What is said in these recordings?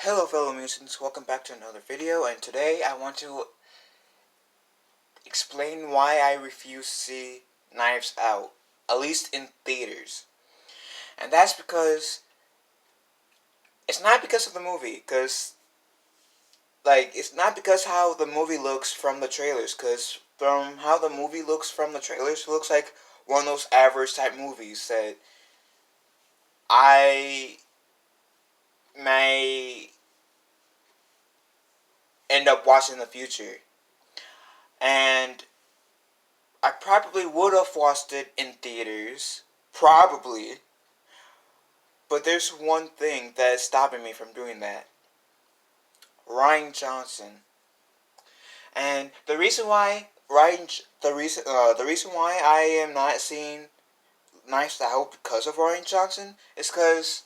Hello fellow musicians, welcome back to another video, and today I want to explain why I refuse to see Knives Out, at least in theaters. And that's because, it's not because of the movie, it's not because how the movie looks from the trailers, because from how the movie looks from the trailers, it looks like one of those average type movies that I may end up watching in the future. And I probably would have watched it in theaters, probably, but there's one thing that is stopping me from doing that. Rian Johnson. And the reason why the reason why I am not seeing Knives Out because of Rian Johnson is because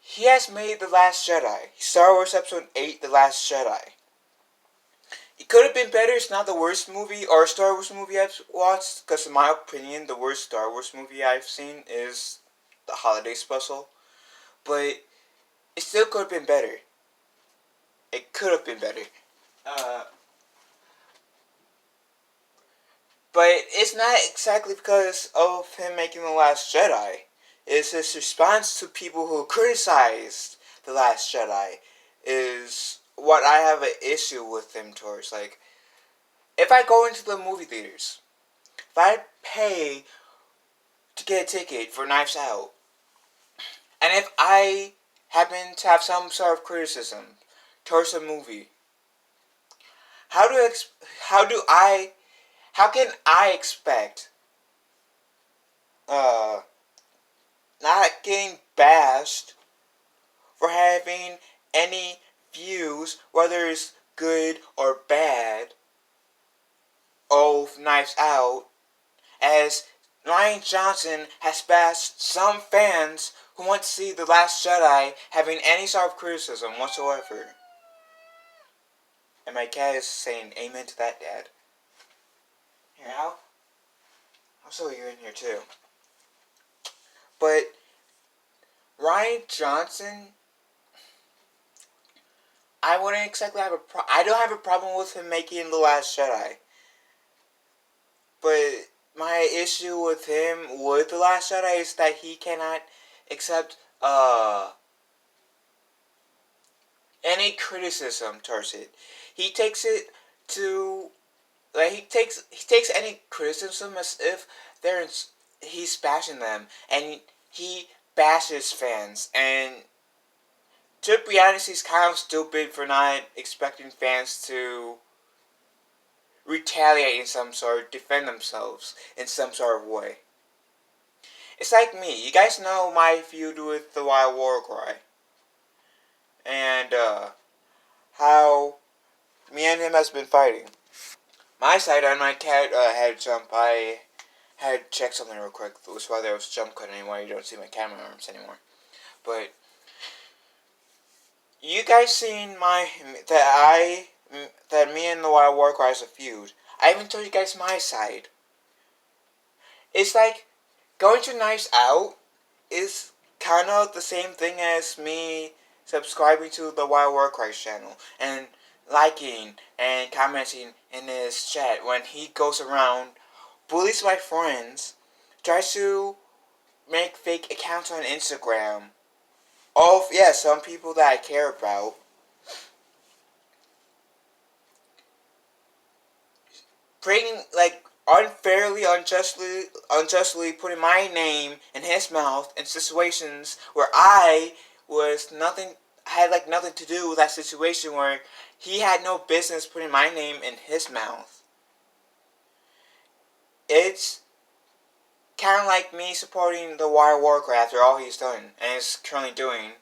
he has made The Last Jedi, Star Wars Episode 8, The Last Jedi. It could have been better. It's not the worst movie or Star Wars movie I've watched, because in my opinion, the worst Star Wars movie I've seen is the Holiday Special. But it still could have been better. It could have been better. But it's not exactly because of him making The Last Jedi. It's his response to people who criticized The Last Jedi is what I have an issue with him towards. Like, if I go into the movie theaters, if I pay to get a ticket for Knives Out, and if I happen to have some sort of criticism towards the movie, how can I expect not getting bashed for having any views, whether it's good or bad, of Knives Out, as Rian Johnson has bashed some fans who want to see The Last Jedi having any sort of criticism whatsoever. And my cat is saying amen to that, Dad. Here, I'll show you in here too. But Rian Johnson, I wouldn't exactly have I don't have a problem with him making The Last Jedi. But my issue with him with The Last Jedi is that he cannot accept any criticism towards it. He takes it to he takes any criticism as if he's bashing them, and he bashes fans. And to be honest, he's kind of stupid for not expecting fans to retaliate in some sort, defend themselves in some sort of way. It's like me. You guys know my feud with the Wild Warcry, and how me and him has been fighting. My side on my cat had jump. I had to check something real quick. That was why there was jump cut anymore. You don't see my camera arms anymore. But you guys seen that me and the Wild Warcry is a feud. I even told you guys my side. It's like going to Knives Out is kind of the same thing as me subscribing to the Wild Warcry channel and liking and commenting in his chat when he goes around, bullies my friends, tries to make fake accounts on Instagram of, yeah, some people that I care about, bringing, like, unjustly putting my name in his mouth in situations where I had like nothing to do with that situation, where he had no business putting my name in his mouth. It's kind of like me supporting the Wild Warcry after all he's done and is currently doing.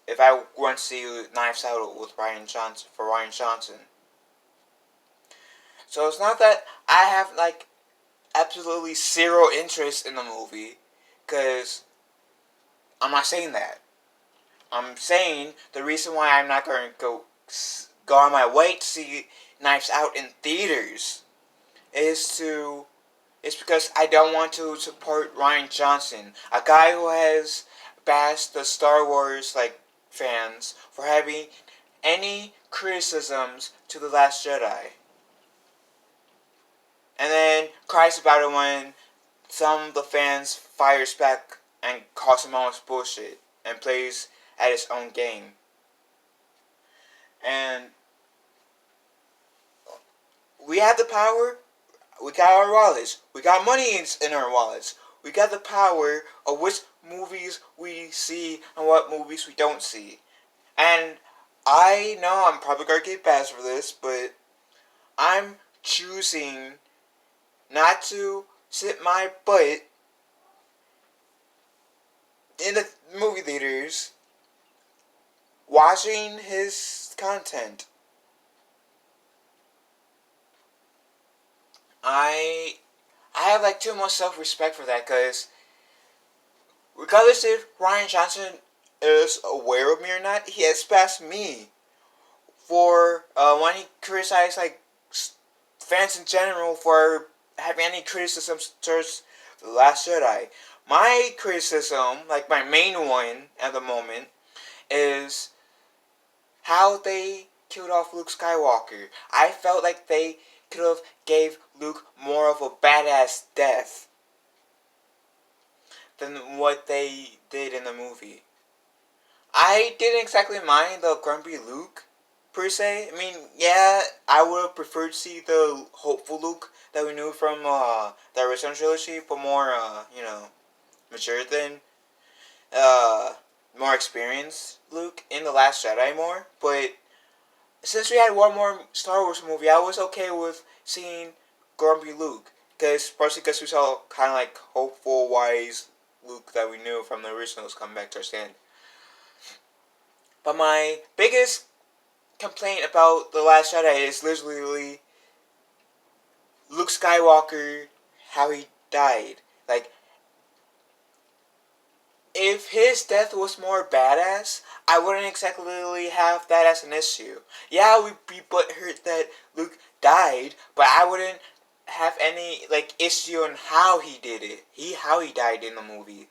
If I want to see Knives Out with Rian Johnson. So it's not that I have like absolutely zero interest in the movie, because I'm not saying that. I'm saying the reason why I'm not going to go on my way to see Knives Out in theaters is because I don't want to support Rian Johnson, a guy who has bash the Star Wars fans for having any criticisms to The Last Jedi. And then cries about it when some of the fans fires back and calls him all bullshit and plays at his own game. And we have the power. We got our wallets. We got money in our wallets. We got the power of which movies we see and what movies we don't see. And I know I'm probably going to get bashed for this, but I'm choosing not to sit my butt in the movie theaters watching his content. I have too much self-respect for that, because regardless if Rian Johnson is aware of me or not, he has passed me for when he criticized fans in general for having any criticisms towards The Last Jedi. My criticism, my main one at the moment, is how they killed off Luke Skywalker. I felt like they could have gave Luke more of a badass death than what they did in the movie. I didn't exactly mind the grumpy Luke, per se. I mean, yeah, I would have preferred to see the hopeful Luke that we knew from the original trilogy, but more, mature than, more experienced Luke in The Last Jedi more. But since we had one more Star Wars movie, I was okay with seeing grumpy Luke. Partially because we saw kind of hopeful, wise Luke that we knew from the originals come back to our stand. But my biggest complaint about The Last Jedi is literally Luke Skywalker, how he died. If his death was more badass, I wouldn't exactly have that as an issue. Yeah, we'd be butthurt that Luke died, but I wouldn't have any issue on how he did it. How he died in the movie.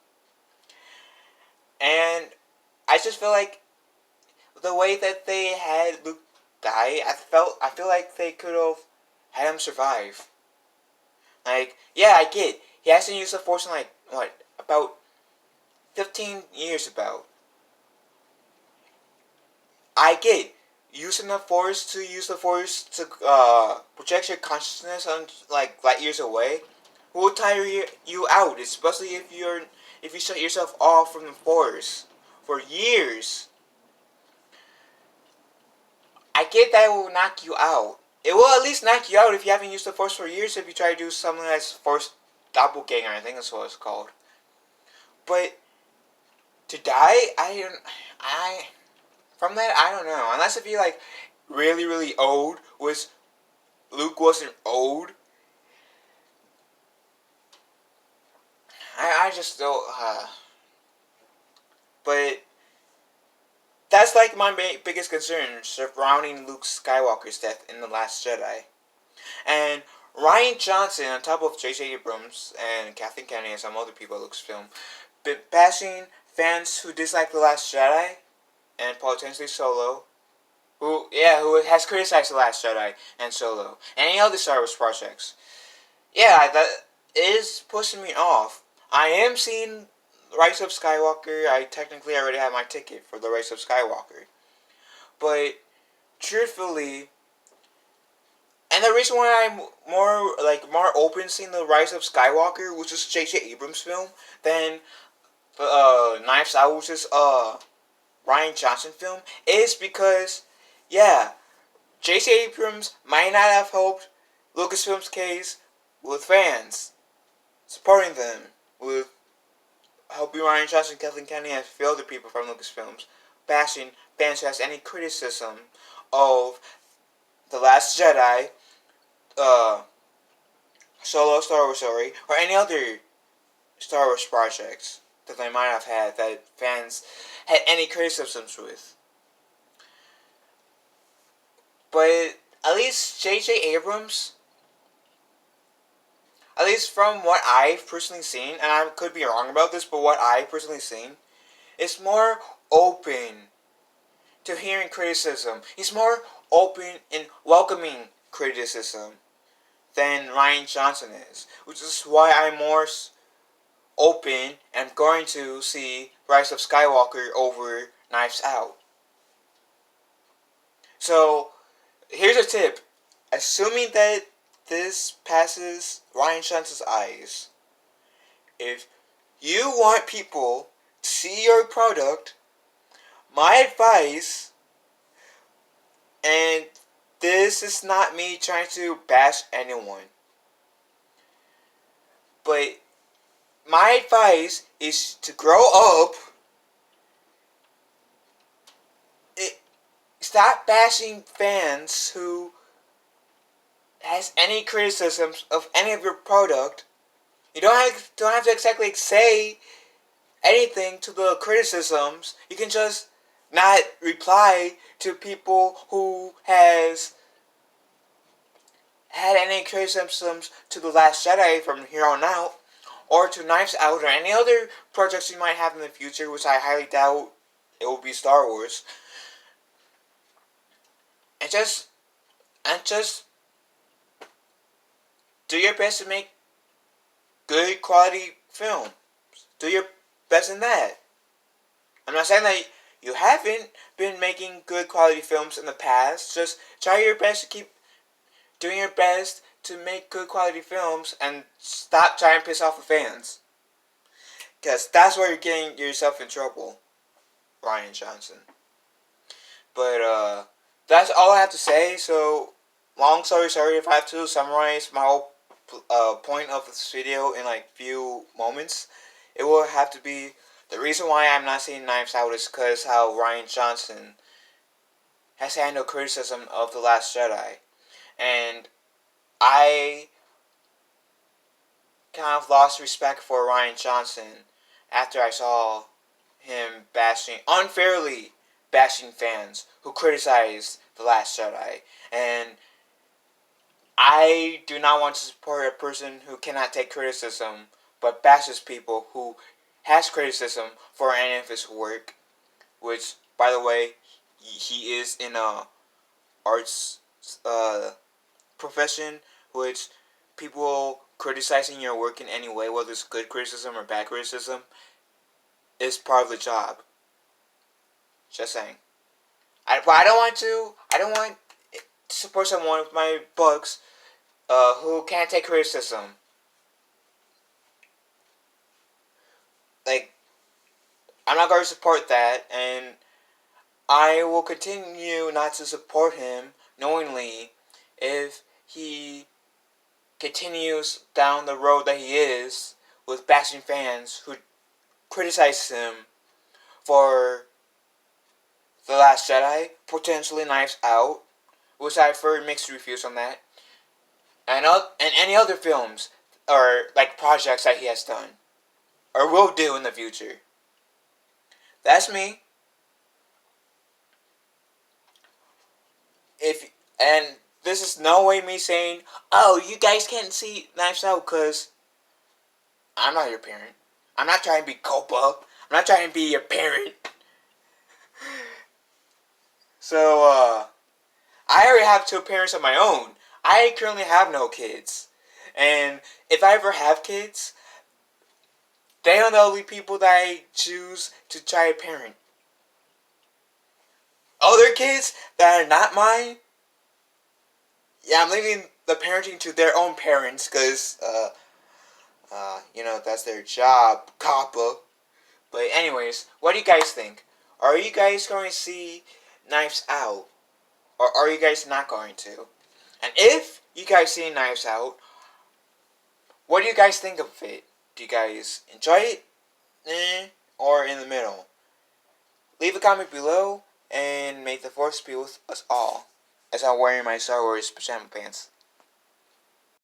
And I just feel like the way that they had Luke die, I feel like they could have had him survive. Yeah, I get it. He hasn't used the Force in about 15 years about. I get it. Using the Force to project your consciousness on light years away will tire you out, especially if you shut yourself off from the Force for years. I get that it will knock you out. It will at least knock you out if you haven't used the Force for years. If you try to do something that's Force doppelganger, I think that's what it's called. But to die, from that, I don't know. Unless if you really, really old, which Luke wasn't old. I just don't. But that's my biggest concern surrounding Luke Skywalker's death in The Last Jedi. And Rian Johnson, on top of J.J. Abrams and Kathleen Kennedy and some other people at Lucasfilm, been bashing fans who dislike The Last Jedi and potentially Solo, who has criticized The Last Jedi and Solo, and any other Star Wars projects. Yeah, that is pushing me off. I am seeing Rise of Skywalker. I technically already have my ticket for the Rise of Skywalker. But, truthfully, and the reason why I'm more open seeing the Rise of Skywalker, which is a J.J. Abrams film, than Knives Out, which is Rian Johnson film, is because, yeah, J.J. Abrams might not have helped Lucasfilm's case with fans, supporting them, with helping Rian Johnson, Kathleen Kennedy, and a few other people from Lucasfilms, bashing fans who has any criticism of The Last Jedi, Solo Star Wars Story, or any other Star Wars projects that they might have had that fans had any criticisms with. But at least J.J. Abrams, at least from what I've personally seen, and I could be wrong about this, but what I've personally seen, is more open to hearing criticism. He's more open in welcoming criticism than Rian Johnson is, which is why I'm more open and going to see Rise of Skywalker over Knives Out. So, here's a tip. Assuming that this passes Rian Johnson's eyes, if you want people to see your product, my advice, and this is not me trying to bash anyone, but my advice is to grow up. Stop bashing fans who has any criticisms of any of your product. You don't have to exactly say anything to the criticisms. You can just not reply to people who has had any criticisms to The Last Jedi from here on out, or to Knives Out, or any other projects you might have in the future, which I highly doubt it will be Star Wars. And just do your best to make good quality films. Do your best in that. I'm not saying that you haven't been making good quality films in the past. Just try your best to keep doing your best to make good quality films and stop trying to piss off the fans. Because that's where you're getting yourself in trouble, Rian Johnson. But, that's all I have to say. So, long story short, if I have to summarize my whole point of this video in like few moments, it will have to be the reason why I'm not seeing Knives Out is because how Rian Johnson has handled criticism of The Last Jedi. And I kind of lost respect for Rian Johnson after I saw him unfairly bashing fans who criticized The Last Jedi. And I do not want to support a person who cannot take criticism but bashes people who has criticism for any of his work, which, by the way, he is in a arts profession, which people criticizing your work in any way, whether it's good criticism or bad criticism, is part of the job. Just saying. But I don't want to support someone with my books who can't take criticism. Like, I'm not going to support that, and I will continue not to support him knowingly if he continues down the road that he is with bashing fans who criticize him for The Last Jedi, potentially Knives Out, which I've heard mixed reviews on that, and any other films or like projects that he has done or will do in the future. That's me. And this is no way me saying, oh, you guys can't see Knives Out because I'm not your parent. I'm not trying to be Copa. I'm not trying to be your parent. So, I already have 2 parents of my own. I currently have no kids. And if I ever have kids, they are the only people that I choose to try to parent. Other kids that are not mine, yeah, I'm leaving the parenting to their own parents because, that's their job, Kappa. But anyways, what do you guys think? Are you guys going to see Knives Out? Or are you guys not going to? And if you guys see Knives Out, what do you guys think of it? Do you guys enjoy it? Or in the middle? Leave a comment below, and may the force be with us all, as I'm wearing my Star Wars pajama pants.